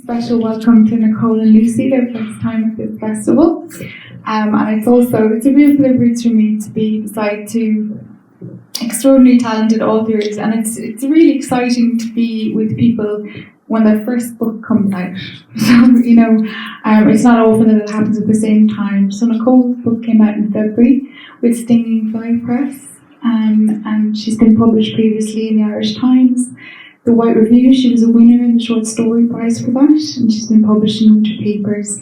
special welcome to Nicole and Lucy, their first time at this festival. And it's a real privilege for me to be beside two extraordinarily talented authors, and it's really exciting to be with people when their first book comes out. So, it's not often that it happens at the same time. So Nicole's book came out in February with Sweeney Byrne, and she's been published previously in the Irish Times, The White Review. She was a winner in the Short Story Prize for that, and she's been published in Munster papers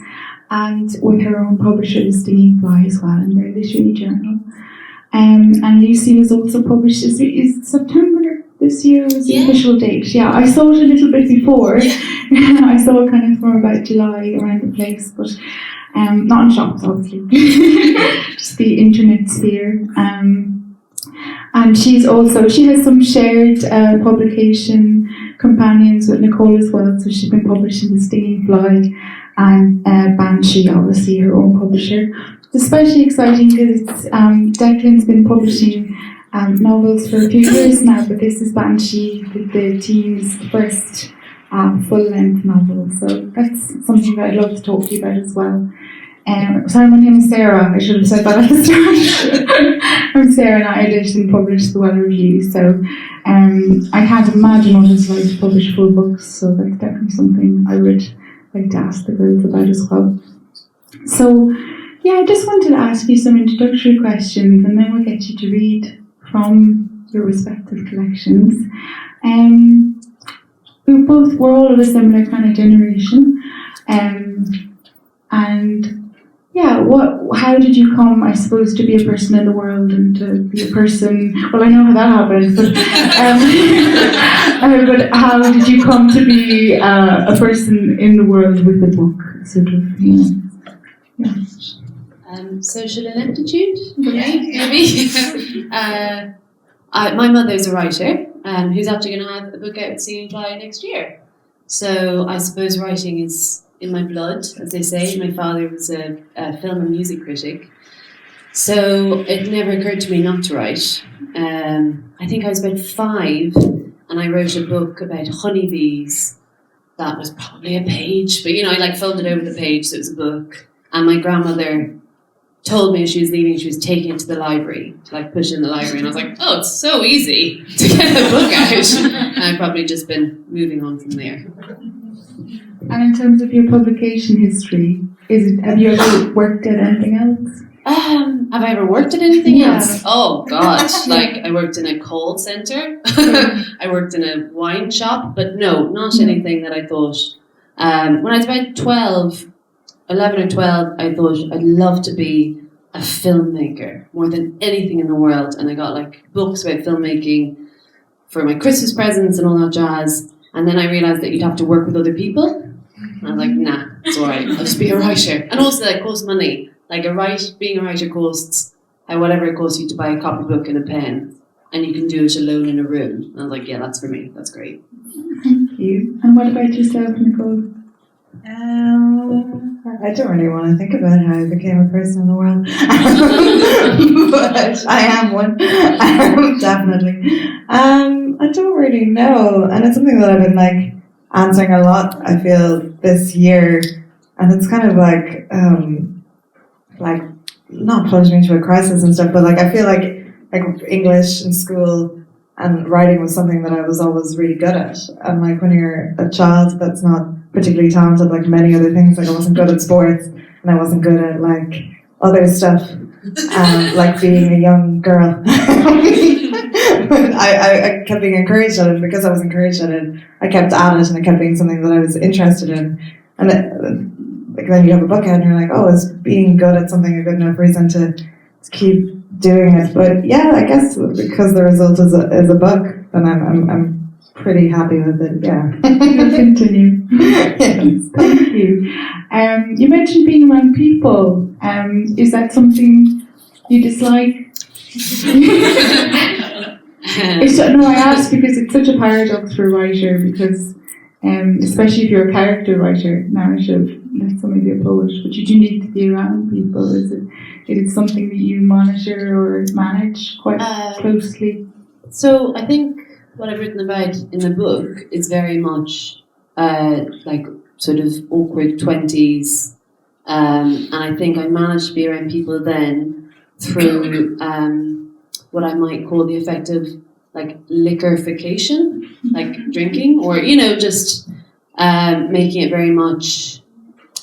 and with her own publisher, the Stinging Fly, as well, in their literary journal. And Lucy was also published, is September this year was the official date. Yeah, I saw it a little bit before. I saw it kind of from about July around the place, but not in shops, obviously. Just the internet sphere. And she has some shared publication companions with Nicole as well, so she's been published in The Stinging Fly and Banshee, obviously her own publisher. It's especially exciting because Declan's been publishing novels for a few years now, but this is Banshee, the team's first full-length novel, so that's something that I'd love to talk to you about as well. Sorry, my name is Sarah. I should have said that at the start. I'm Sarah, and I edited and published the Well Review, so I can't imagine what it's like to publish full books, so that's definitely something I would like to ask the girls about as well. So, I just wanted to ask you some introductory questions, and then we'll get you to read from your respective collections. We're all of a similar kind of generation, how did you come, I suppose, to be a person in the world and to be a person? Well, I know how that happened, but how did you come to be a person in the world with a book, sort of? Social ineptitude for me, maybe. My mother's a writer, who's actually going to have a book out with Singing Fly next year. So I suppose writing is in my blood, as they say. My father was a film and music critic, so it never occurred to me not to write. I think I was about 5, and I wrote a book about honeybees. That was probably a page, but I folded over the page, so it was a book. And my grandmother told me as she was leaving, she was taking it to the library, to push it in the library, and I was like, oh, it's so easy to get a book out. And I've probably just been moving on from there. And in terms of your publication history, have you ever worked at anything else? Have I ever worked at anything else? Oh, God. I worked in a call centre. I worked in a wine shop, but no, not anything that I thought. When I was about 11 or 12, I thought I'd love to be a filmmaker more than anything in the world. And I got books about filmmaking for my Christmas presents and all that jazz. And then I realised that you'd have to work with other people. And I was like, nah, it's alright, I'll just be a writer. And also it costs money. Being a writer costs whatever it costs you to buy a copybook and a pen. And you can do it alone in a room. And I was like, yeah, that's for me, that's great. Thank you. And what about yourself, Nicole? I don't really want to think about how I became a person in the world. But I am one. Definitely. I don't really know. And it's something that I've been answering a lot, I feel, this year. And it's kind of not plunging into a crisis and stuff, but I feel like English in school and writing was something that I was always really good at. And when you're a child that's not particularly talented like many other things, I wasn't good at sports and I wasn't good at other stuff, like being a young girl. I kept being encouraged at it. Because I was encouraged at it, I kept at it, and it kept being something that I was interested in. And then you have a book out and you're like, oh, is being good at something a good enough reason to keep doing it? But yeah, I guess because the result is a book, then I'm pretty happy with it. Yeah. You'll continue. Yes. Thank you. You mentioned being around people. Is that something you dislike? I ask because it's such a paradox for a writer, because especially if you're a character writer, narrative, let somebody be a poet, but you do need to be around people. Is it something that you monitor or manage quite closely? So I think what I've written about in the book is very much sort of awkward 20s, and I think I managed to be around people then through what I might call the effect of like liquorification, like drinking, or just making it very much.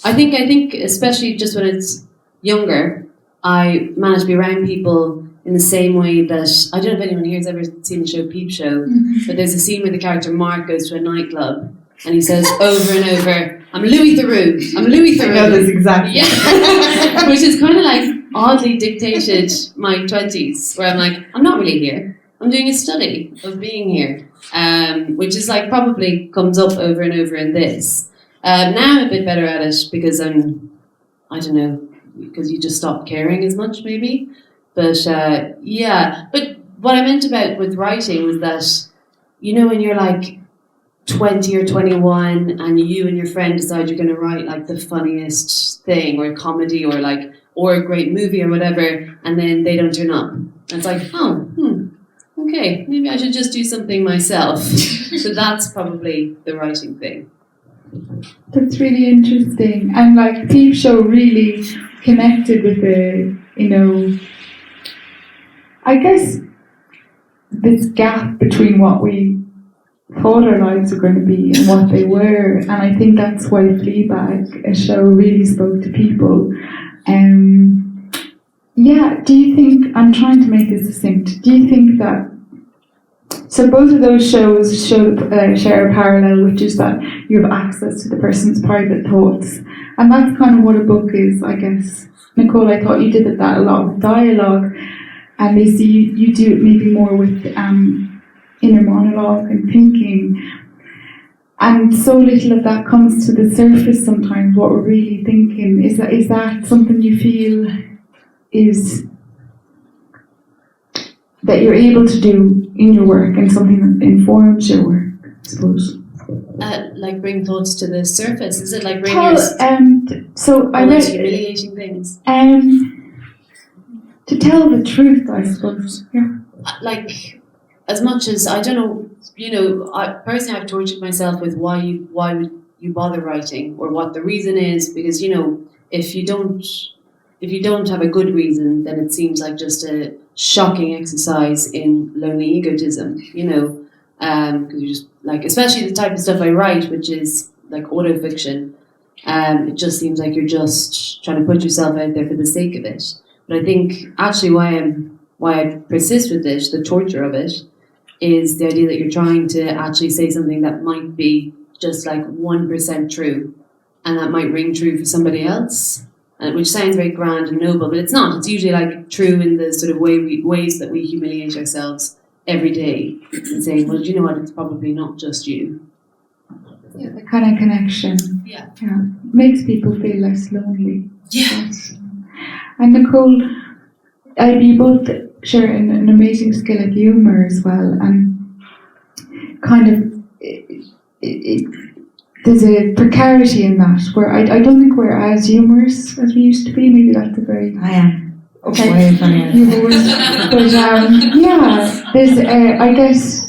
I think especially just when it's younger, I managed to be around people in the same way that, I don't know if anyone here has ever seen the show Peep Show, but there's a scene where the character Mark goes to a nightclub and he says over and over, I'm Louis Theroux, I'm Louis Theroux. I know this exactly. Yeah. Which is kind of like oddly dictated my 20s, where I'm like, I'm not really here. I'm doing a study of being here, which is like probably comes up over and over in this. Now I'm a bit better at it because I don't know, because you just stop caring as much maybe. But but what I meant about with writing was that, when you're like 20 or 21 and you and your friend decide you're going to write like the funniest thing or a comedy or a great movie or whatever, and then they don't turn up. And it's like, okay, maybe I should just do something myself. So that's probably the writing thing. That's really interesting. And like Peep Show really connected with the, I guess this gap between what we thought our lives were going to be and what they were. And I think that's why Fleabag, a show, really spoke to people. Do you think, I'm trying to make this succinct, do you think that, so both of those shows share a parallel, which is that you have access to the person's private thoughts. And that's kind of what a book is, I guess. Nicole, I thought you did that a lot with dialogue. And they see you do it maybe more with inner monologue and thinking. And so little of that comes to the surface sometimes, what we're really thinking. Is that something you feel is that you're able to do in your work and something that informs your work, I suppose? Like bring thoughts to the surface? Is it like bring your humiliating things? To tell the truth, I suppose. Yeah. Like, as much as I don't know, I personally I've tortured myself with why would you bother writing, or what the reason is, because if you don't have a good reason, then it seems like just a shocking exercise in lonely egotism, because you just like, especially the type of stuff I write, which is like autofiction. It just seems like you're just trying to put yourself out there for the sake of it. But I think actually why I persist with it, the torture of it, is the idea that you're trying to actually say something that might be just like 1% true, and that might ring true for somebody else, which sounds very grand and noble, but it's not. It's usually like true in the sort of ways that we humiliate ourselves every day, and saying, well, do you know what? It's probably not just you. Yeah, the kind of connection. Yeah. Makes people feel less lonely. Yeah. Yes. And Nicole, you both share an amazing skill at humour as well, and kind of there's a precarity in that where I don't think we're as humorous as we used to be. Maybe that's a very... I am. Okay. Way funnier. But there's I guess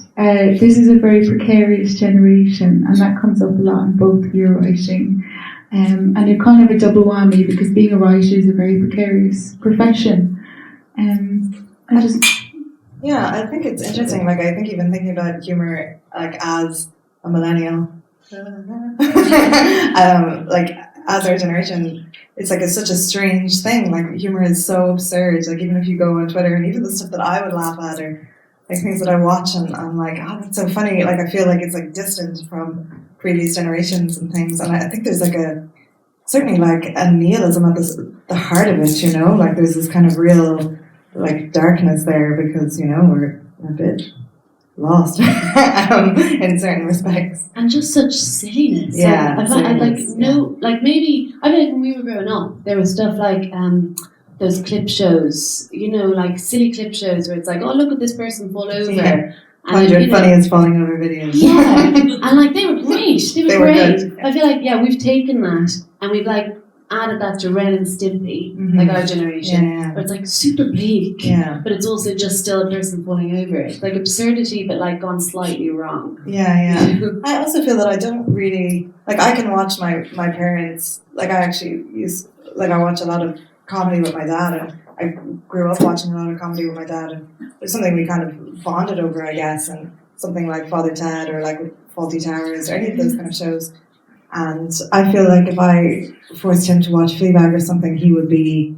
this is a very precarious generation, and that comes up a lot in both of your writing. And you're kind of a double whammy, because being a writer is a very precarious profession. I think it's interesting. Like, I think even thinking about humour, like as a millennial, like as our generation, it's like it's such a strange thing. Like, humour is so absurd. Like, even if you go on Twitter, and even the stuff that I would laugh at, or like things that I watch, and I'm like, oh, that's so funny. Like, I feel like it's like distant from previous generations and things. And I think there's like certainly like a nihilism at the heart of it. Like there's this kind of real like darkness there, because we're a bit lost in certain respects, and just such silliness. Yeah, maybe I think when we were growing up, there was stuff like those clip shows, like silly clip shows where it's like, oh, look at this person fall over. Yeah. 100 funniest falling over videos. Yeah, and like they were great. They were great. Good. I feel like we've taken that and we've like, added that to Ren and Stimpy, Mhm. like our generation, Yeah. where it's like super bleak, Yeah. but it's also just still a person falling over it. Like absurdity, but like gone slightly wrong. Yeah. I also feel that I don't really, like, I can watch my parents, like, I watch a lot of comedy with my dad, and I grew up watching a lot of comedy with my dad, and it's something we kind of bonded over, I guess, and something like Father Ted or like Fawlty Towers or any of those kind of shows. And I feel like if I forced him to watch Fleabag or something, he would be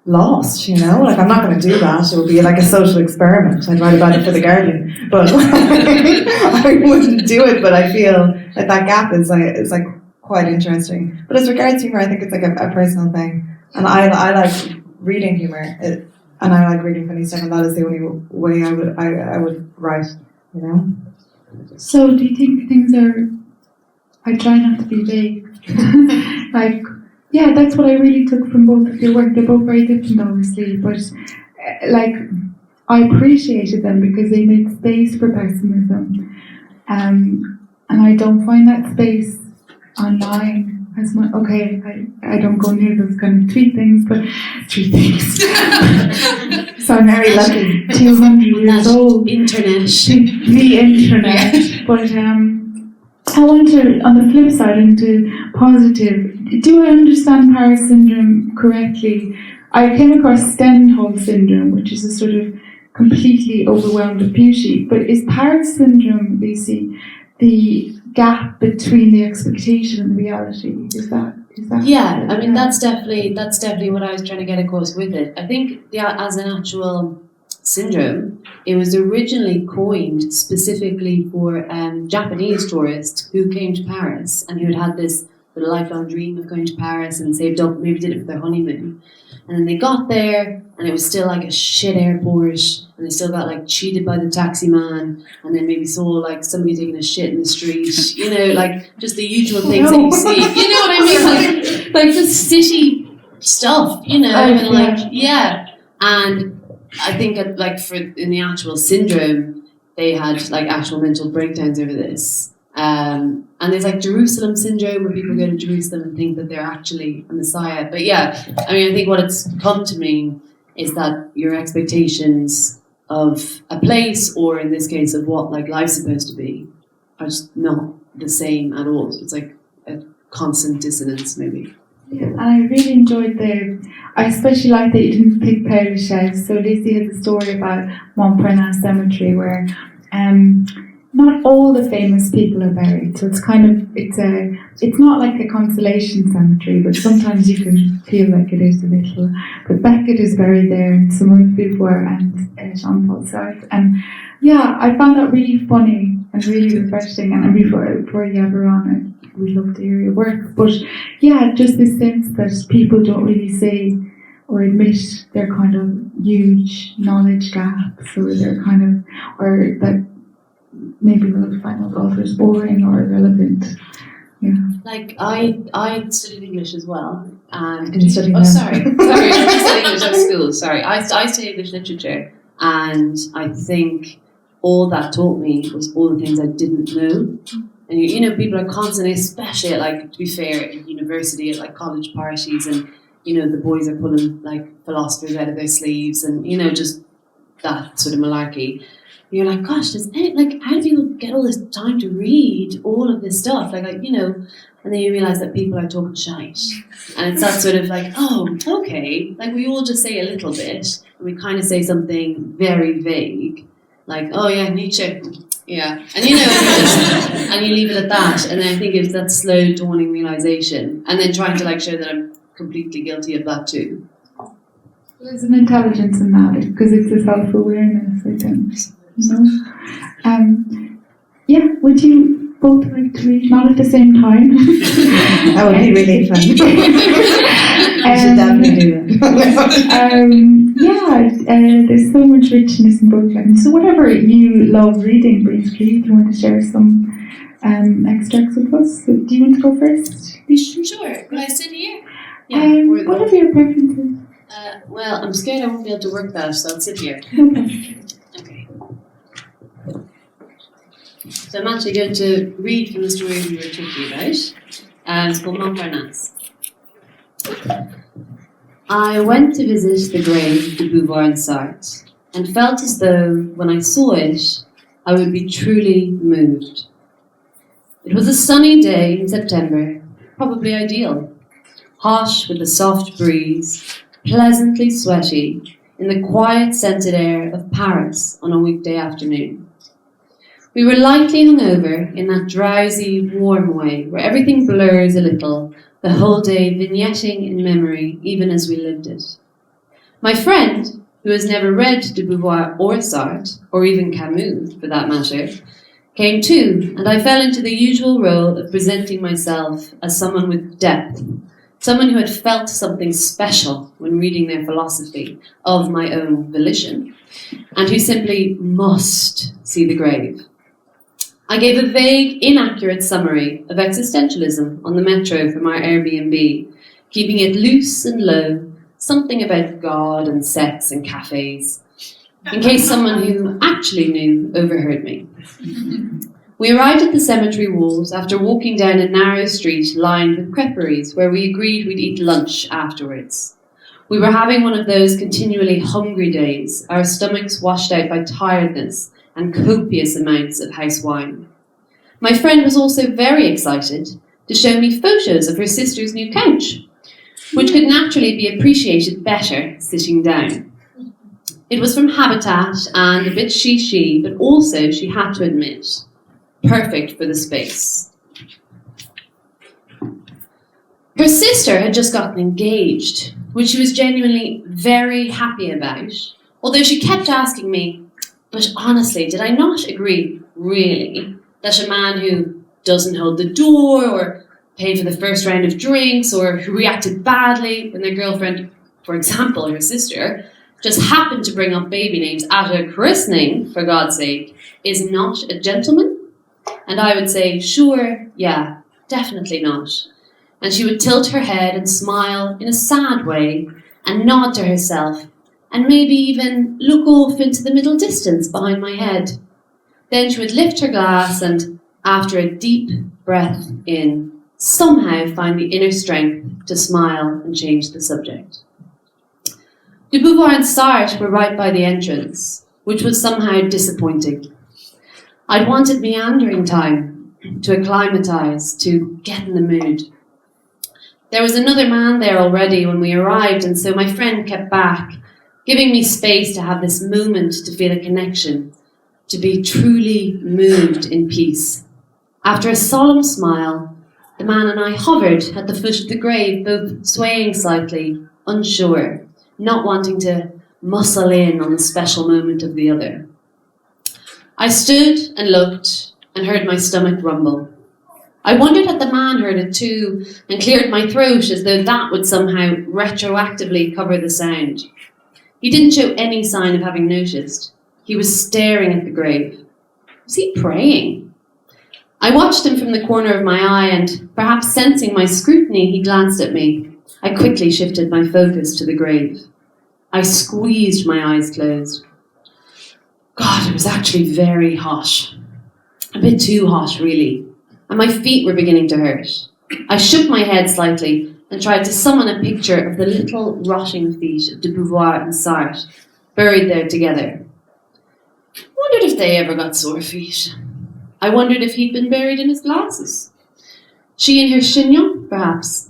lost, you know? Like, I'm not going to do that. It would be like a social experiment. I'd write about it for The Guardian. But I wouldn't do it, but I feel like that gap is like quite interesting. But as regards humor, I think it's like a personal thing. And I like reading humor, and I like reading funny stuff, and that is the only way I would write, you know? So do you think things are... I try not to be vague. Like, yeah, that's what I really took from both of your work. They're both very different, obviously, but like, I appreciated them because they made space for pessimism, and I don't find that space online as much. Okay, I don't go near those kind of three things. So I'm very lucky. 200 years old. Internet. The internet, but I want to, on the flip side, into positive. Do I understand Paris syndrome correctly? I came across Stenhol syndrome, which is a sort of completely overwhelmed with beauty. But is Paris syndrome, Lucy, the gap between the expectation and reality? Is that? Yeah, I mean that's definitely what I was trying to get across with it. I think as an actual syndrome, it was originally coined specifically for Japanese tourists who came to Paris and who had this lifelong dream of going to Paris and saved up, maybe did it for their honeymoon. And then they got there and it was still like a shit airport, and they still got like cheated by the taxi man, and then maybe saw like somebody taking a shit in the street, you know, like just the usual things that you see. You know what I mean? Like the city stuff, you know, and like, yeah. And I think in the actual syndrome, they had like actual mental breakdowns over this. And there's like Jerusalem syndrome, where people go to Jerusalem and think that they're actually a Messiah. But yeah, I mean, I think what it's come to mean is that your expectations of a place, or in this case of what like life's supposed to be, are just not the same at all. So it's like a constant dissonance, maybe. Yeah, and I really enjoyed I especially like that you didn't pick Polish chefs. So Lucy has a story about Montparnasse cemetery where not all the famous people are buried. So it's kind of, it's not like a consolation cemetery, but sometimes you can feel like it is a little. But Beckett is buried there, and some other people were, and Jean-Paul Sartre. And yeah, I found that really funny and really refreshing. And before you ever on, we'd love to hear your work. But yeah, just this sense that people don't really say or admit their kind of huge knowledge gaps, or their kind of, or that maybe we'll find out authors boring or irrelevant. Yeah. Like I studied English as well. And didn't study I studied English at school. Sorry, I studied English literature, and I think all that taught me was all the things I didn't know. And you know, people are constantly, especially at like, to be fair, at university, at like college parties, and you know, the boys are pulling like philosophers out of their sleeves, and you know, just that sort of malarkey. And you're like, gosh, how do people get all this time to read all of this stuff? Like you know, and then you realise that people are talking shite, and it's that sort of like, oh, okay, like we all just say a little bit, and we kind of say something very vague, like, oh yeah, Nietzsche. Yeah, and you know, and you leave it at that, and then I think it's that slow dawning realization, and then trying to like show that I'm completely guilty of that too. There's an intelligence in that because it's a self-awareness, I think. You know? Yeah. Would you both like to read? Not at the same time. That would be really fun. We should definitely do that. There's so much richness in both languages. So whatever you love reading, basically, if you want to share some extracts with us. So do you want to go first? Sure. Can I sit here? Yeah. What are your preferences? Well, I'm scared I won't be able to work that, so I'll sit here. Okay. Okay. So I'm actually going to read from the story we were talking about. It's called Montparnasse. I went to visit the grave of de Beauvoir and Sartre, and felt as though, when I saw it, I would be truly moved. It was a sunny day in September, probably ideal. Hot with a soft breeze, pleasantly sweaty, in the quiet scented air of Paris on a weekday afternoon. We were lightly hungover in that drowsy, warm way where everything blurs a little, the whole day vignetting in memory even as we lived it. My friend, who has never read de Beauvoir or Sartre, or even Camus for that matter, came too, and I fell into the usual role of presenting myself as someone with depth, someone who had felt something special when reading their philosophy of my own volition, and who simply must see the grave. I gave a vague, inaccurate summary of existentialism on the metro from our Airbnb, keeping it loose and low, something about God and sex and cafes, in case someone who actually knew overheard me. We arrived at the cemetery walls after walking down a narrow street lined with creperies where we agreed we'd eat lunch afterwards. We were having one of those continually hungry days, our stomachs washed out by tiredness and copious amounts of house wine. My friend was also very excited to show me photos of her sister's new couch, which could naturally be appreciated better sitting down. It was from Habitat and a bit she, but also, she had to admit, perfect for the space. Her sister had just gotten engaged, which she was genuinely very happy about, although she kept asking me, but honestly, did I not agree, really, that a man who doesn't hold the door or pay for the first round of drinks or who reacted badly when their girlfriend, for example, her sister, just happened to bring up baby names at a christening, for God's sake, is not a gentleman? And I would say, sure, yeah, definitely not. And she would tilt her head and smile in a sad way and nod to herself and maybe even look off into the middle distance behind my head. Then she would lift her glass and, after a deep breath in, somehow find the inner strength to smile and change the subject. De Beauvoir and Sartre were right by the entrance, which was somehow disappointing. I'd wanted meandering time, to acclimatise, to get in the mood. There was another man there already when we arrived, and so my friend kept back, giving me space to have this moment to feel a connection, to be truly moved in peace. After a solemn smile, the man and I hovered at the foot of the grave, both swaying slightly, unsure, not wanting to muscle in on the special moment of the other. I stood and looked and heard my stomach rumble. I wondered had the man heard it too and cleared my throat as though that would somehow retroactively cover the sound. He didn't show any sign of having noticed. He was staring at the grave. Was he praying? I watched him from the corner of my eye and, perhaps sensing my scrutiny, he glanced at me. I quickly shifted my focus to the grave. I squeezed my eyes closed. God, it was actually very hot. A bit too hot, really. And my feet were beginning to hurt. I shook my head slightly and tried to summon a picture of the little rotting feet of de Beauvoir and Sartre, buried there together. Wondered if they ever got sore feet. I wondered if he'd been buried in his glasses. She in her chignon, perhaps.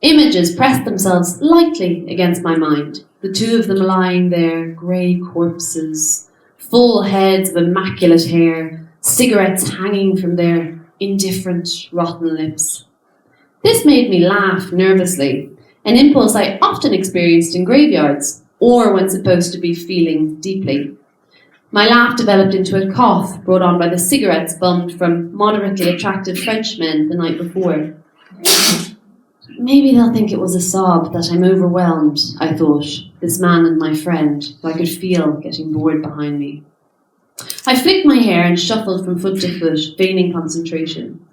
Images pressed themselves lightly against my mind, the two of them lying there, grey corpses, full heads of immaculate hair, cigarettes hanging from their indifferent, rotten lips. This made me laugh nervously, an impulse I often experienced in graveyards, or when supposed to be feeling deeply. My laugh developed into a cough brought on by the cigarettes bummed from moderately attractive Frenchmen the night before. Maybe they'll think it was a sob, that I'm overwhelmed, I thought, this man and my friend, who I could feel getting bored behind me. I flicked my hair and shuffled from foot to foot, feigning concentration.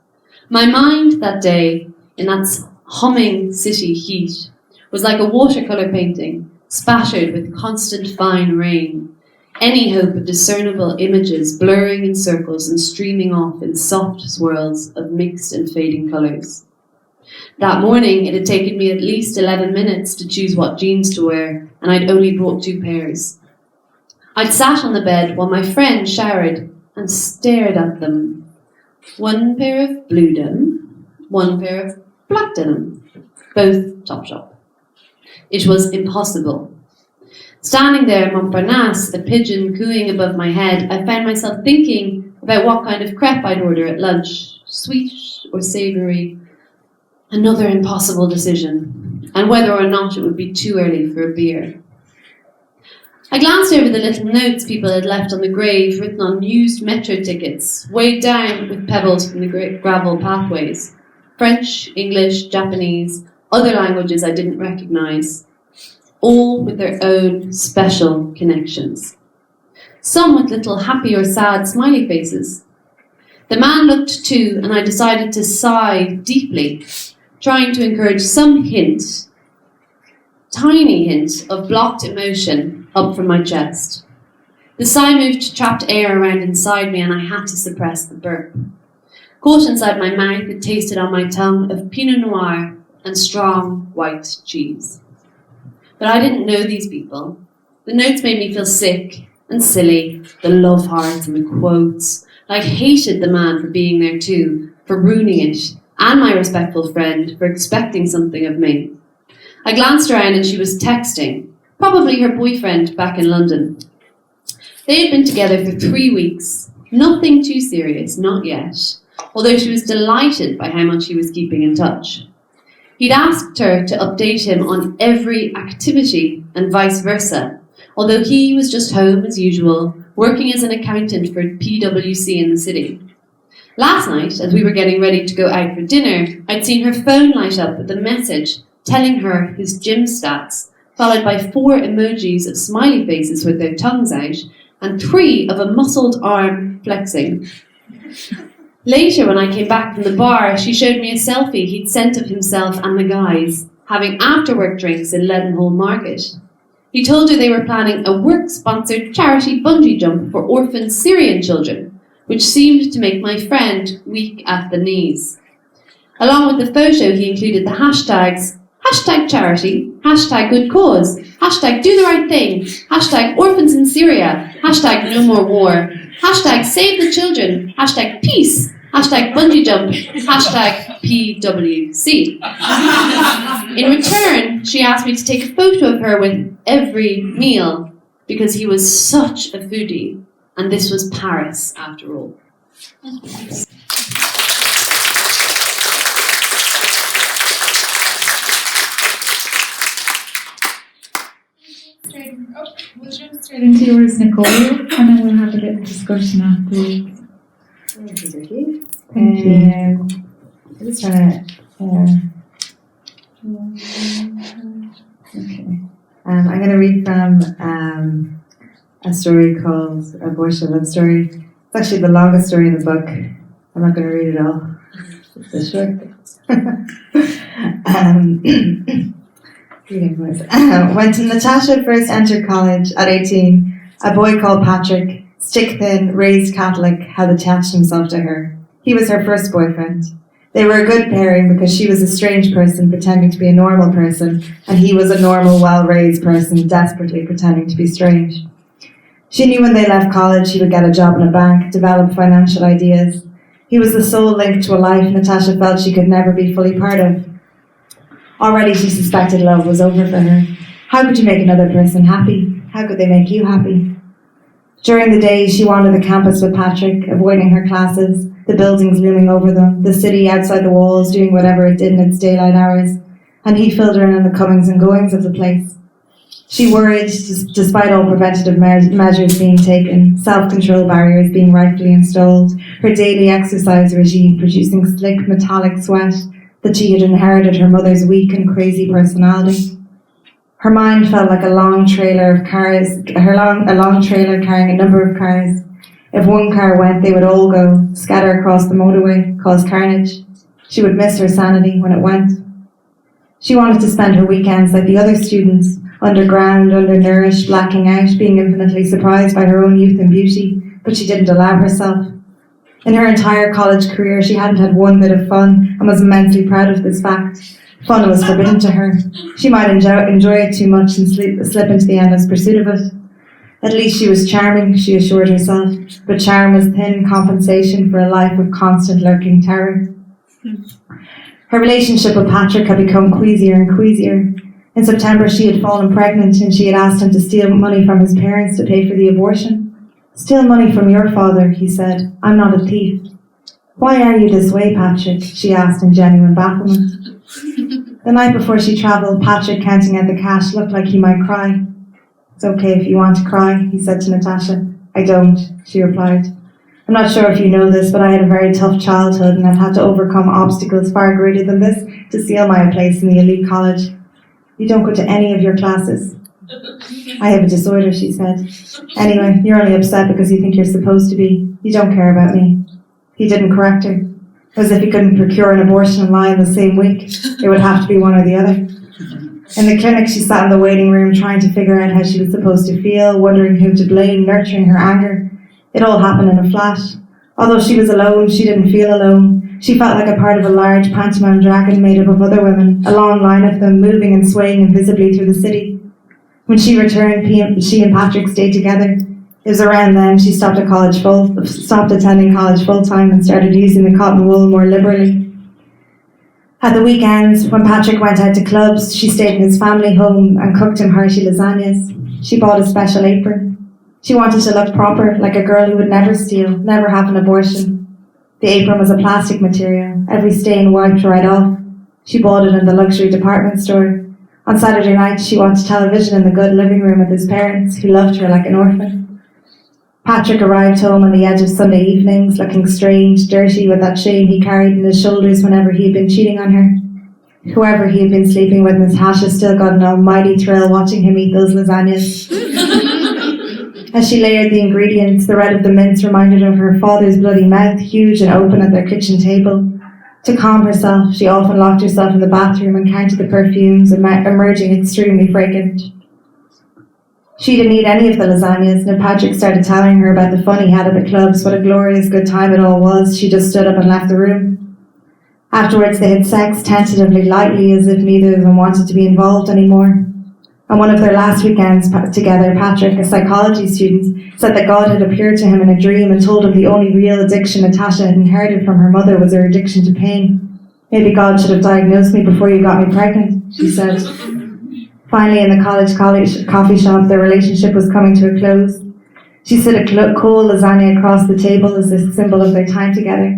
My mind that day, in that humming city heat, was like a watercolour painting, spattered with constant fine rain, any hope of discernible images blurring in circles and streaming off in soft swirls of mixed and fading colours. That morning, it had taken me at least 11 minutes to choose what jeans to wear, and I'd only brought 2 pairs. I'd sat on the bed while my friend showered and stared at them. 1 pair of blue denim, 1 pair of black denim, both Topshop. It was impossible. Standing there in Montparnasse, a pigeon cooing above my head, I found myself thinking about what kind of crepe I'd order at lunch, sweet or savoury. Another impossible decision, and whether or not it would be too early for a beer. I glanced over the little notes people had left on the grave, written on used metro tickets, weighed down with pebbles from the gravel pathways. French, English, Japanese, other languages I didn't recognise, all with their own special connections. Some with little happy or sad smiley faces. The man looked too, and I decided to sigh deeply, trying to encourage some hint, tiny hint, of blocked emotion up from my chest. The sigh moved trapped air around inside me, and I had to suppress the burp. Caught inside my mouth, it tasted on my tongue of Pinot Noir and strong white cheese. But I didn't know these people. The notes made me feel sick and silly, the love hearts and the quotes. I hated the man for being there too, for ruining it, and my respectful friend for expecting something of me. I glanced around and she was texting, probably her boyfriend back in London. They had been together for 3 weeks, nothing too serious, not yet, although she was delighted by how much he was keeping in touch. He'd asked her to update him on every activity and vice versa, although he was just home as usual, working as an accountant for PwC in the city. Last night, as we were getting ready to go out for dinner, I'd seen her phone light up with a message telling her his gym stats, followed by 4 emojis of smiley faces with their tongues out, and 3 of a muscled arm flexing. Later, when I came back from the bar, she showed me a selfie he'd sent of himself and the guys, having after-work drinks in Leadenhall Market. He told her they were planning a work-sponsored charity bungee jump for orphan Syrian children, which seemed to make my friend weak at the knees. Along with the photo, he included the hashtags #charity, #good-cause, #do the right thing, #orphans in Syria, #no more war, #save the children, #peace, #bungee jump, #PWC. In return, she asked me to take a photo of her with every meal, because he was such a foodie, and this was Paris after all. We'll jump straight into yours, Nicole, and then we'll have a bit of discussion afterwards. Thank you. I'm just trying to. Okay. I'm going to read from a story called A Boyish Love Story. It's actually the longest story in the book. I'm not going to read it all. It's a short. When Natasha first entered college at 18, a boy called Patrick, stick-thin, raised Catholic, had attached himself to her. He was her first boyfriend. They were a good pairing because she was a strange person pretending to be a normal person, and he was a normal, well-raised person desperately pretending to be strange. She knew when they left college he would get a job in a bank, develop financial ideas. He was the sole link to a life Natasha felt she could never be fully part of. Already she suspected love was over for her. How could you make another person happy? How could they make you happy? During the day, she wandered the campus with Patrick, avoiding her classes, the buildings looming over them, the city outside the walls doing whatever it did in its daylight hours, and he filled her in on the comings and goings of the place. She worried, despite all preventative measures being taken, self-control barriers being rightfully installed, her daily exercise regime producing slick metallic sweat, that she had inherited her mother's weak and crazy personality. Her mind felt like a long trailer of cars, a long trailer carrying a number of cars. If one car went, they would all go, scatter across the motorway, cause carnage. She would miss her sanity when it went. She wanted to spend her weekends like the other students, underground, undernourished, blacking out, being infinitely surprised by her own youth and beauty, but she didn't allow herself. In her entire college career, she hadn't had one bit of fun and was immensely proud of this fact. Fun was forbidden to her. She might enjoy it too much and slip into the endless pursuit of it. At least she was charming, she assured herself, but charm was thin compensation for a life of constant lurking terror. Her relationship with Patrick had become queasier and queasier. In September, she had fallen pregnant and she had asked him to steal money from his parents to pay for the abortion. "Steal money from your father," he said. "I'm not a thief." "Why are you this way, Patrick?" she asked in genuine bafflement. The night before she travelled, Patrick, counting out the cash, looked like he might cry. "It's okay if you want to cry," he said to Natasha. "I don't," she replied. "I'm not sure if you know this, but I had a very tough childhood and I've had to overcome obstacles far greater than this to seal my place in the elite college. You don't go to any of your classes." "I have a disorder," she said. "Anyway, you're only upset because you think you're supposed to be. You don't care about me." He didn't correct her. As if he couldn't procure an abortion and lie in the same week. It would have to be one or the other. In the clinic, she sat in the waiting room trying to figure out how she was supposed to feel, wondering who to blame, nurturing her anger. It all happened in a flash. Although she was alone, she didn't feel alone. She felt like a part of a large pantomime dragon made up of other women, a long line of them moving and swaying invisibly through the city. When she returned, she and Patrick stayed together. It was around then she stopped attending college full-time and started using the cotton wool more liberally. At the weekends, when Patrick went out to clubs, she stayed in his family home and cooked him hearty lasagnas. She bought a special apron. She wanted to look proper, like a girl who would never steal, never have an abortion. The apron was a plastic material, every stain wiped right off. She bought it in the luxury department store. On Saturday nights, she watched television in the good living room with his parents, who loved her like an orphan. Patrick arrived home on the edge of Sunday evenings, looking strange, dirty, with that shame he carried in his shoulders whenever he had been cheating on her. Whoever he had been sleeping with, Natasha still got an almighty thrill watching him eat those lasagnas. As she layered the ingredients, the red of the mince reminded her of her father's bloody mouth, huge and open at their kitchen table. To calm herself, she often locked herself in the bathroom and counted the perfumes, emerging extremely fragrant. She didn't eat any of the lasagnas, and Patrick started telling her about the fun he had at the clubs, what a glorious good time it all was. She just stood up and left the room. Afterwards, they had sex, tentatively, lightly, as if neither of them wanted to be involved anymore. On one of their last weekends together, Patrick, a psychology student, said that God had appeared to him in a dream and told him the only real addiction Natasha had inherited from her mother was her addiction to pain. "Maybe God should have diagnosed me before you got me pregnant," she said. Finally, in the college coffee shop, their relationship was coming to a close. She slid a cold lasagna across the table as a symbol of their time together.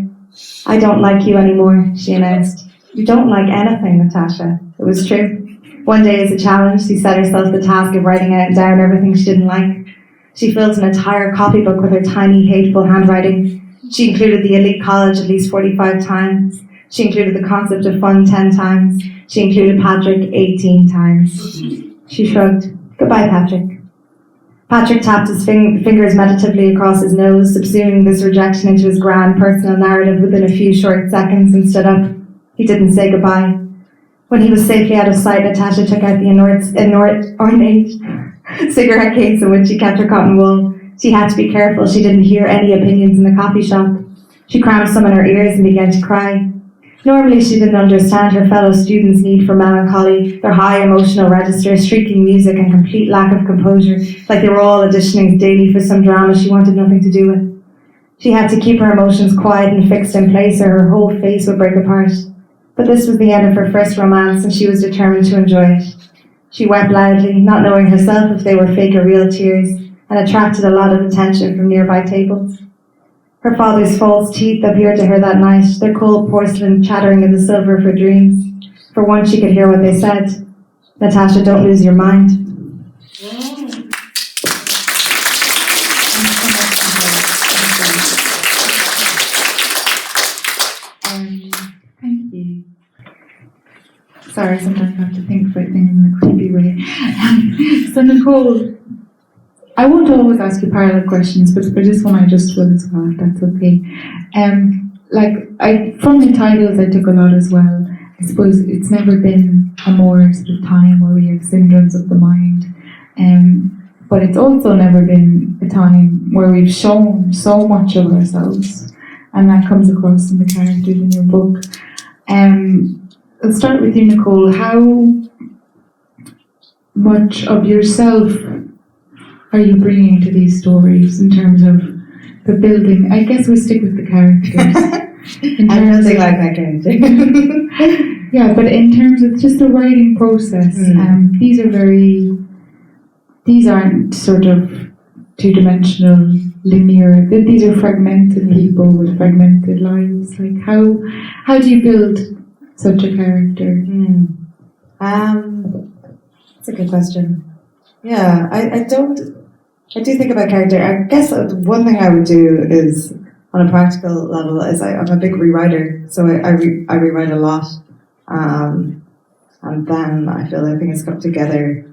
"I don't like you anymore," she announced. "You don't like anything, Natasha." It was true. One day, as a challenge, she set herself the task of writing down everything she didn't like. She filled an entire copybook with her tiny, hateful handwriting. She included the elite college at least 45 times. She included the concept of fun 10 times. She included Patrick 18 times. She shrugged. "Goodbye, Patrick." Patrick tapped his fingers meditatively across his nose, subsuming this rejection into his grand personal narrative within a few short seconds, and stood up. He didn't say goodbye. When he was safely out of sight, Natasha took out the ornate cigarette case in which she kept her cotton wool. She had to be careful she didn't hear any opinions in the coffee shop. She crammed some in her ears and began to cry. Normally she didn't understand her fellow students' need for melancholy, their high emotional register, shrieking music and complete lack of composure, like they were all auditioning daily for some drama she wanted nothing to do with. She had to keep her emotions quiet and fixed in place or her whole face would break apart. But this was the end of her first romance and she was determined to enjoy it. She wept loudly, not knowing herself if they were fake or real tears, and attracted a lot of attention from nearby tables. Her father's false teeth appeared to her that night, their cold porcelain chattering in the silver of her dreams. For once she could hear what they said. "Natasha, don't lose your mind." Thank you. Sorry, sometimes I have to think about things in a creepy way. So Nicole, I won't always ask you parallel questions, but for this one I just will as well, if that's okay. From the titles I took a lot as well. I suppose it's never been a more sort of time where we have syndromes of the mind. But it's also never been a time where we've shown so much of ourselves. and that comes across in the characters in your book. Let's start with you, Nicole. How much of yourself are you bringing to these stories in terms of the building? I guess we'll stick with the characters. I don't think like that character. Yeah, but in terms of just the writing process, these aren't sort of two-dimensional, linear. These are fragmented people with fragmented lives. Like, how do you build such a character? That's a good question. Yeah, I do think about character. I guess one thing I would do is, on a practical level, is I'm a big rewriter, so I rewrite a lot, and then I feel like things come together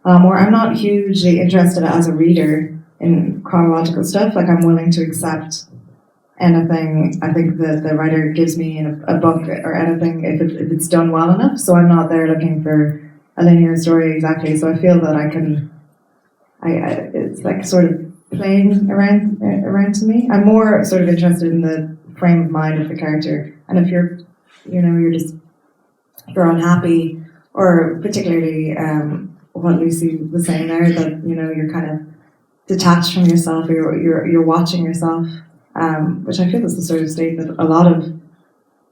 more. I'm not hugely interested as a reader in chronological stuff. Like, I'm willing to accept anything I think that the writer gives me in a book or anything if it's done well enough. So I'm not there looking for a linear story exactly. So I feel that I can. It's like sort of playing around to me. I'm more sort of interested in the frame of mind of the character, and if you're unhappy, or particularly what Lucy was saying there, that you're kind of detached from yourself, or you're watching yourself, which I feel is the sort of state that a lot of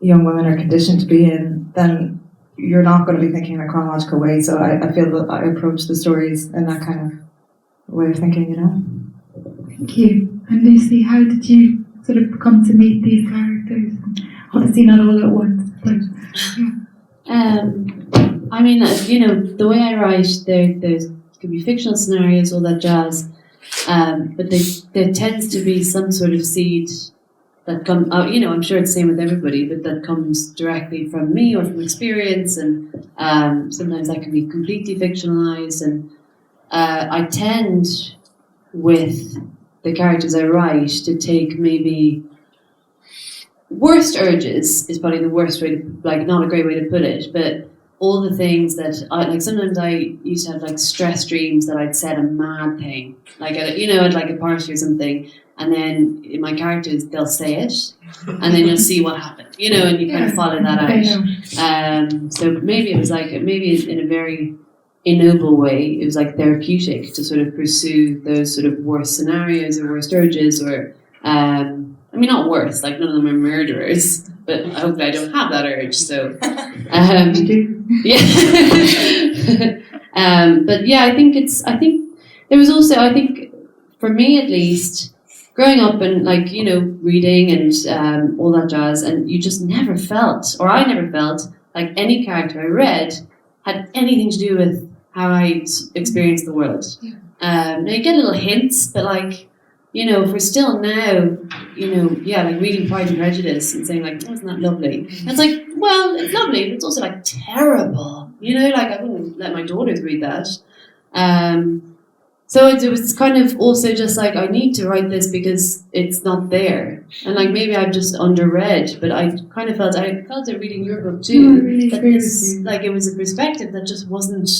young women are conditioned to be in. Then you're not going to be thinking in a chronological way. So I feel that I approach the stories in that kind of way of thinking, Thank you. And Lucy, how did you sort of come to meet these characters? Obviously not all at once, but I mean, the way I write, there could be fictional scenarios, all that jazz, but there tends to be some sort of seed that comes out. I'm sure it's the same with everybody, but that comes directly from me or from experience, and sometimes that can be completely fictionalized, and I tend, with the characters I write, to take maybe worst urges is probably the worst way to, not a great way to put it, but all the things that sometimes I used to have stress dreams that I'd said a mad thing, at a party or something, and then in my characters they'll say it, and then you'll see what happened, and you kind of follow that out. So maybe it was maybe in a very ignoble way, it was therapeutic to sort of pursue those sort of worst scenarios or worst urges, or not worse, none of them are murderers, but hopefully I don't have that urge, so yeah. But yeah, I think there was also, for me at least, growing up and reading and all that jazz, and you just never felt, or I never felt, like any character I read had anything to do with how I experienced the world. Now you get little hints, but if we're still now, reading Pride and Prejudice and saying isn't that lovely? And it's well, it's lovely, but it's also terrible. I wouldn't let my daughters read that. So it was kind of also just I need to write this because it's not there, and maybe I've just underread, but I kind of felt it reading your book too. It was a perspective that just wasn't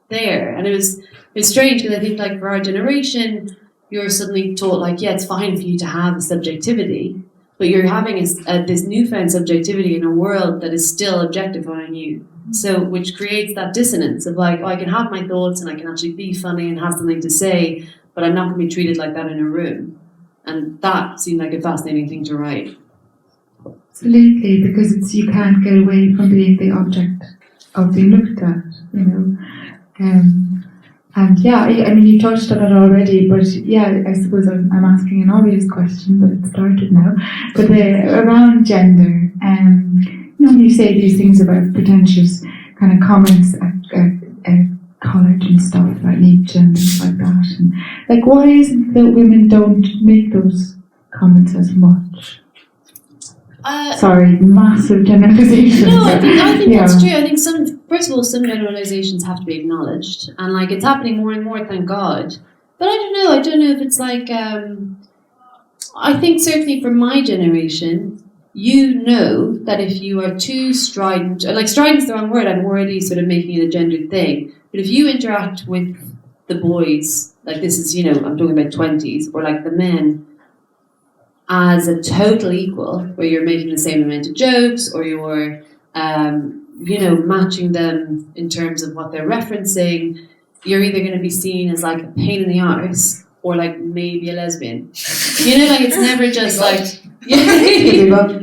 there, and it's strange because I think for our generation, you're suddenly taught it's fine for you to have a subjectivity, but you're having this newfound subjectivity in a world that is still objectifying you. So, which creates that dissonance of I can have my thoughts and I can actually be funny and have something to say, but I'm not going to be treated like that in a room. And that seemed like a fascinating thing to write. Absolutely, because you can't get away from being the object of being looked at, And yeah, you touched on it already, but yeah, I suppose I'm asking an obvious question, but it started now. But around gender, you say these things about pretentious kind of comments at college and stuff about Nietzsche and things like that. And why is it that women don't make those comments as much? Sorry, massive generalization. No, I think that's true. I think first of all, some generalizations have to be acknowledged, and it's happening more and more, thank God. But I don't know if it's I think certainly for my generation, that if you are too strident, strident's the wrong word, I'm already sort of making it a gendered thing, but if you interact with the boys, this is, I'm talking about 20s, or the men, as a total equal, where you're making the same amount of jokes, or you're, matching them in terms of what they're referencing, you're either going to be seen as like a pain in the arse, or like maybe a lesbian. It's never just like exactly. But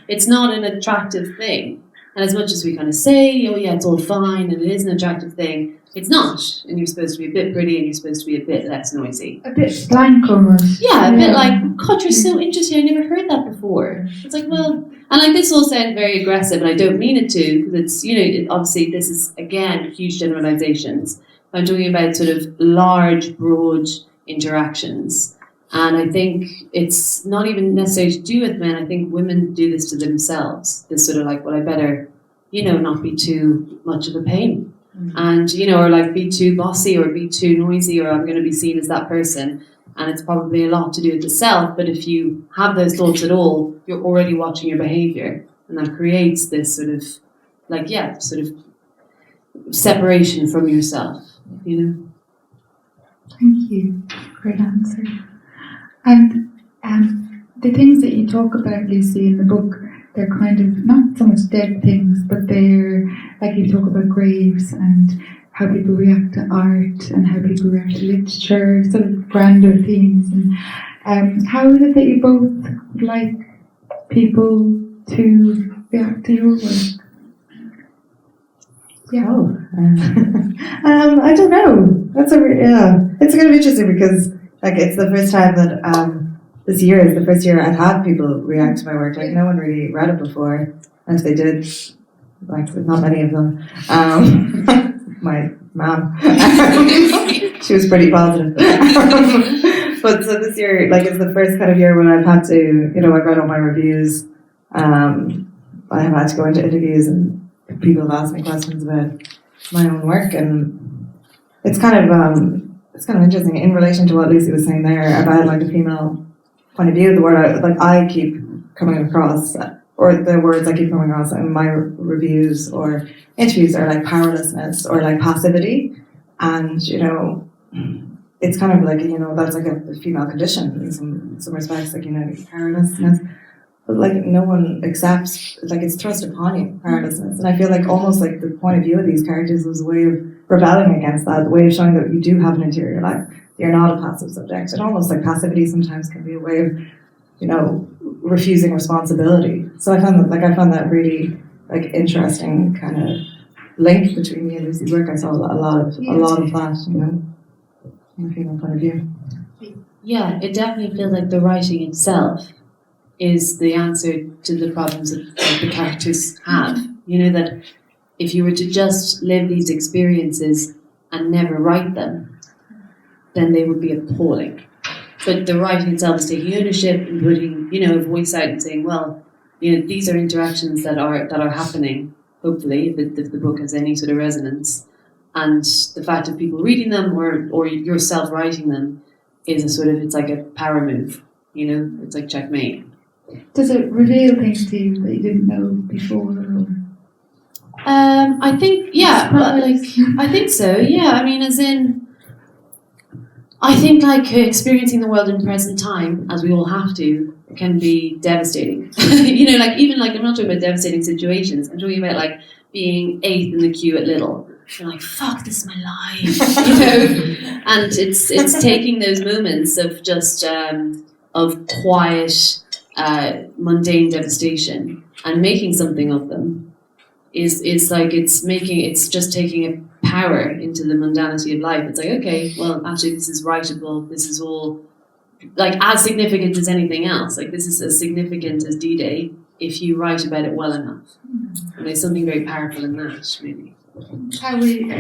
it's not an attractive thing. And as much as we kind of say, oh yeah, it's all fine and it is an attractive thing, it's not. And you're supposed to be a bit pretty and you're supposed to be a bit less noisy. A bit blank almost. Yeah, a bit like, God, you're so interesting, I never heard that before. It's like, well, and like this all sounds very aggressive, and I don't mean it to, because it's, obviously this is, again, huge generalizations. I'm talking about sort of large, broad interactions. And I think it's not even necessarily to do with men. I think women do this to themselves. This sort of like, well, I better, not be too much of a pain. And, or like be too bossy or be too noisy, or I'm going to be seen as that person. And it's probably a lot to do with the self. But if you have those thoughts at all, you're already watching your behavior. And that creates this sort of, sort of separation from yourself, Thank you. Great answer. And the things that you talk about, Lucy, in the book, they're kind of not so much dead things, but they're, like you talk about graves and how people react to art and how people react to literature, sort of grander themes. And how is it that you both would like people to react to your work? Yeah. I don't know. It's kind of interesting because it's the first time that this year is the first year I've had people react to my work. Like no one really read it before, and if they did, not many of them. My mom, she was pretty positive. But so this year, it's the first kind of year when I've had to, I've read all my reviews. I have had to go into interviews and people have asked me questions about my own work, and it's kind of interesting in relation to what Lucy was saying there about a female point of view. The word I keep coming across, or the words I keep coming across in my reviews or interviews, are powerlessness or passivity, and it's kind of that's a female condition in some respects, powerlessness. But no one accepts, it's thrust upon you, powerlessness. And I feel almost the point of view of these characters was a way of rebelling against that, a way of showing that you do have an interior life. You're not a passive subject. And almost passivity sometimes can be a way of, refusing responsibility. So I found that really interesting kind of link between me and Lucy's work. I saw a lot of that, from a female point of view. Yeah, it definitely feels like the writing itself is the answer to the problems that the characters have. That if you were to just live these experiences and never write them, then they would be appalling. But the writing itself is taking ownership and putting, a voice out and saying, well, these are interactions that are happening, hopefully, if the book has any sort of resonance. And the fact of people reading them or yourself writing them is it's like a power move, it's like checkmate. Does it reveal things to you that you didn't know before? Or? I think, yeah, I think so, yeah. I mean, as in, I think experiencing the world in present time, as we all have to, can be devastating. Even I'm not talking about devastating situations. I'm talking about being eighth in the queue at Lidl. You're fuck, this is my life, And it's taking those moments of just of quiet, mundane devastation and making something of them is it's just taking a power into the mundanity of life. It's okay, well, actually this is writable, this is all as significant as anything else. This is as significant as D-Day if you write about it well enough. And there's something very powerful in that, maybe. How we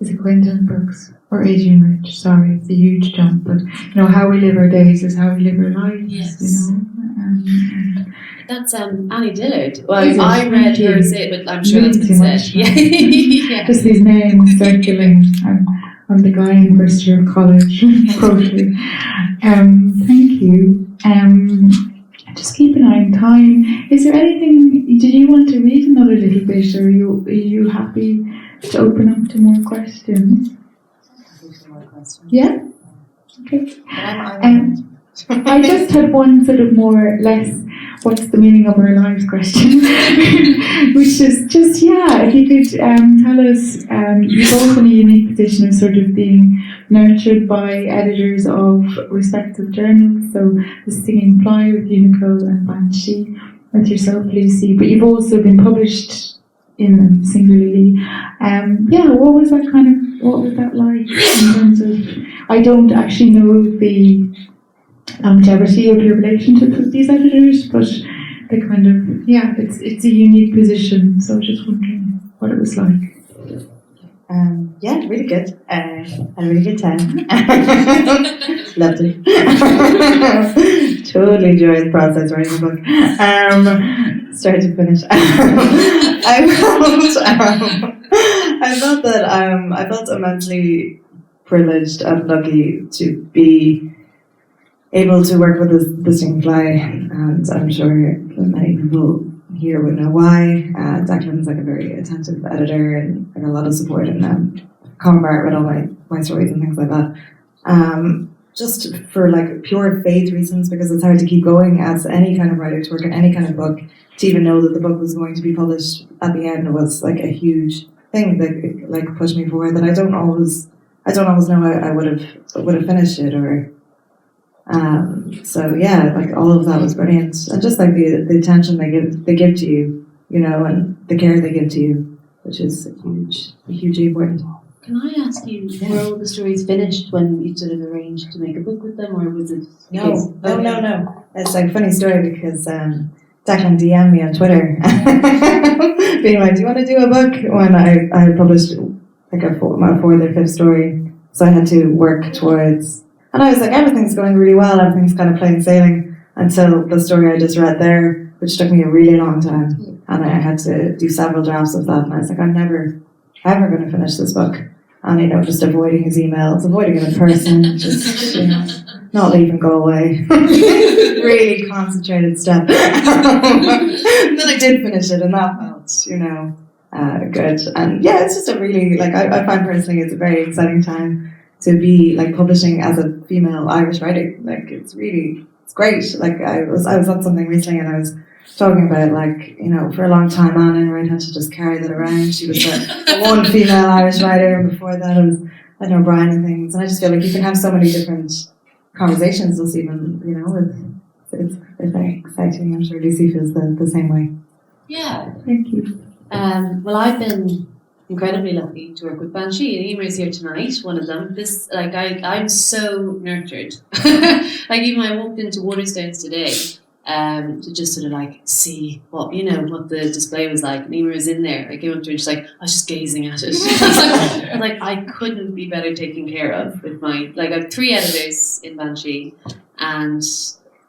is it Gwendolyn Brooks or Adrian Rich? Sorry, it's a huge jump, but how we live our days is how we live our lives. Yes. That's Annie Dillard. Well, Is it? I read her say, but I'm sure that's been said. Yeah. Just these names circling. I'm the guy in first year of college. Totally. Thank you. Just keep an eye on time. Is there anything? Did you want to read another little bit, or are you happy to open up to more questions? More questions. Yeah. Okay. I'm I just had one sort of more or less what's the meaning of our lives question, which is just, if you could tell us, you're both in a unique position of sort of being nurtured by editors of respective journals, so The Singing Fly with you, Nicole, and Banshee with yourself, Lucy, but you've also been published in them singularly. What was that like in terms of, I don't actually know the longevity of your relationship with these editors, but the kind of, it's a unique position, so I was just wondering what it was like. Really good. Had a really good time. Loved it. Totally enjoyed the process writing the book. Start to finish. I felt immensely privileged and lucky to be able to work with the Singing Fly, and I'm sure many people here would know why. Declan's like a very attentive editor and a lot of support, and Colin Barrett read all my stories and things like that. Just for like pure faith reasons, because it's hard to keep going as any kind of writer to work on any kind of book. To even know that the book was going to be published at the end was like a huge thing that like pushed me forward. That I don't always know I would have finished it or. Like all of that was brilliant, and just like the attention they give to you, and the care they give to you, which is hugely important. Can I ask you, were all the stories finished when you sort of arranged to make a book with them, or was it? No. It's like a funny story because Declan DM'd me on Twitter, being like, "Do you want to do a book?" When I published like my fourth or fifth story, so I had to work towards. And I was like, everything's going really well, everything's kind of plain sailing, until the story I just read there, which took me a really long time. And I had to do several drafts of that, and I was like, I'm never, ever going to finish this book. And, just avoiding his emails, avoiding him in person, just, not leaving Galway. Really concentrated step. Then I did finish it, and that felt, good. And it's just a really, I find personally it's a very exciting time to be like publishing as a female Irish writer. Like it's great. Like I was on something recently and I was talking about for a long time Anna Enright had to just carry that around. She was the one female Irish writer, and before that it was O'Brien and things. And I just feel like you can have so many different conversations just even, it's very exciting. I'm sure Lucy feels the same way. Yeah. Thank you. Well, I've been incredibly lucky to work with Banshee, and Emer is here tonight, one of them. I'm so nurtured. Even I walked into Waterstones today to just sort of see what the display was like, and Emer is in there. I came up to her and she's like, I was just gazing at it. I couldn't be better taken care of with my, I have 3 editors in Banshee, and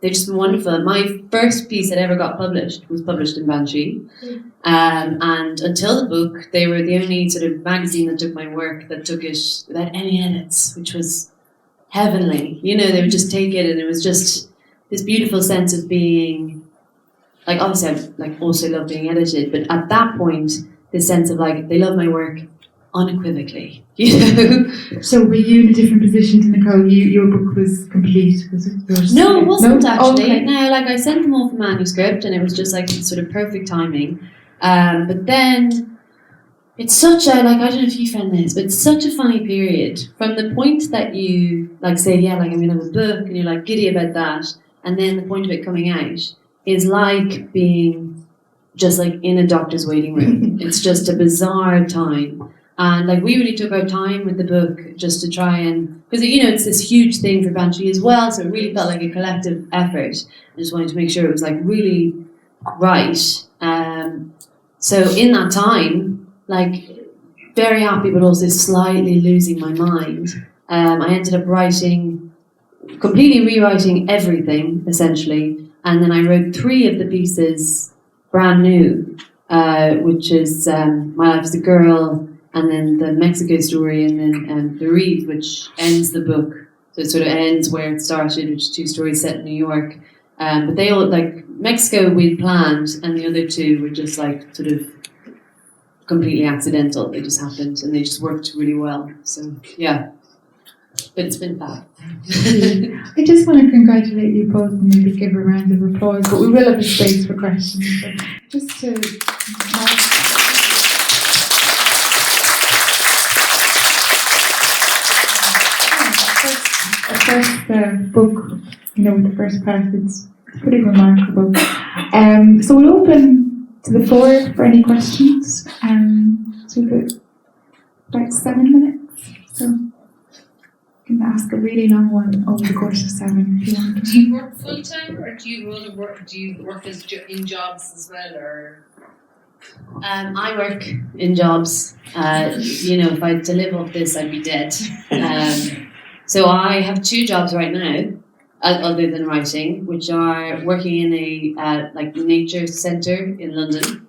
they've just been wonderful. My first piece that ever got published was published in Banshee. And until the book, they were the only sort of magazine that took my work, that took it without any edits, which was heavenly. They would just take it, and it was just this beautiful sense of being, obviously I also love being edited, but at that point, this sense of they love my work unequivocally, So were you in a different position to Nicole? Your book was complete, was it? No, it wasn't actually. Okay. No, I sent them off a manuscript, and it was just sort of perfect timing. But then it's such a, I don't know if you found this, but it's such a funny period from the point that you say, I'm going to have a book, and you're giddy about that, and then the point of it coming out is like being just in a doctor's waiting room. It's just a bizarre time. And we really took our time with the book just to try and, because it's this huge thing for Banshee as well, so it really felt like a collective effort. I just wanted to make sure it was really right. So in that time, very happy but also slightly losing my mind, I ended up completely rewriting everything essentially, and then I wrote 3 of the pieces brand new, which is My Life as a Girl, and then the Mexico story, and then The Read, which ends the book. So it sort of ends where it started, which is 2 stories set in New York. But they all, Mexico we'd planned, and the other 2 were just sort of completely accidental. They just happened, and they just worked really well. So, yeah. but it's been fab. I just want to congratulate you both and maybe give a round of applause, but we will have a space for questions. But just to first book, the first part, it's pretty remarkable. So we'll open to the floor for any questions. So we've got about 7 minutes. So you can ask a really long one over the course of 7 if you want. Do you work full time, or do you work as in jobs as well, or? I work in jobs. If I had to live off this, I'd be dead. So I have 2 jobs right now, other than writing, which are working in a nature centre in London,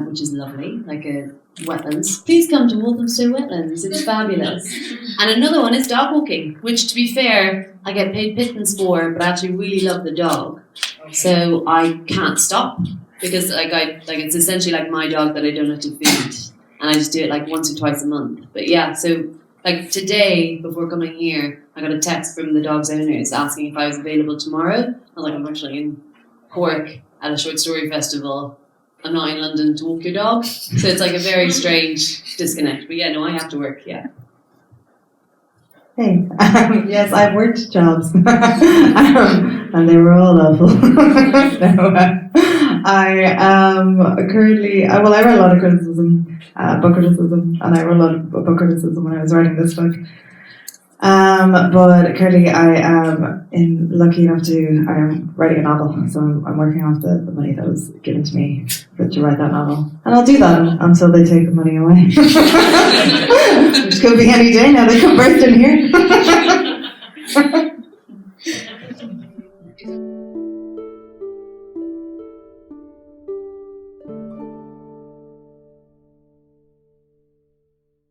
which is lovely, like a wetlands. Please come to Walthamstow Wetlands, it's fabulous. And another one is dog walking, which, to be fair, I get paid pittance for, but I actually really love the dog. So I can't stop, because it's essentially like my dog that I don't have to feed, and I just do it like once or twice a month. But yeah, so like today, before coming here, I got a text from the dog's owners asking if I was available tomorrow. I was like, I'm actually in Cork at a short story festival. I'm not in London to walk your dog. So it's like a very strange disconnect. But yeah, no, I have to work, yeah. Hey, yes, I've worked jobs, and they were all awful. I currently, I read a lot of criticism, book criticism, and I read a lot of book criticism when I was writing this book. But currently I am lucky enough I am writing a novel, so I'm working off the money that was given to me to write that novel. And I'll do that until they take the money away. Which could be any day now, they come burst in here.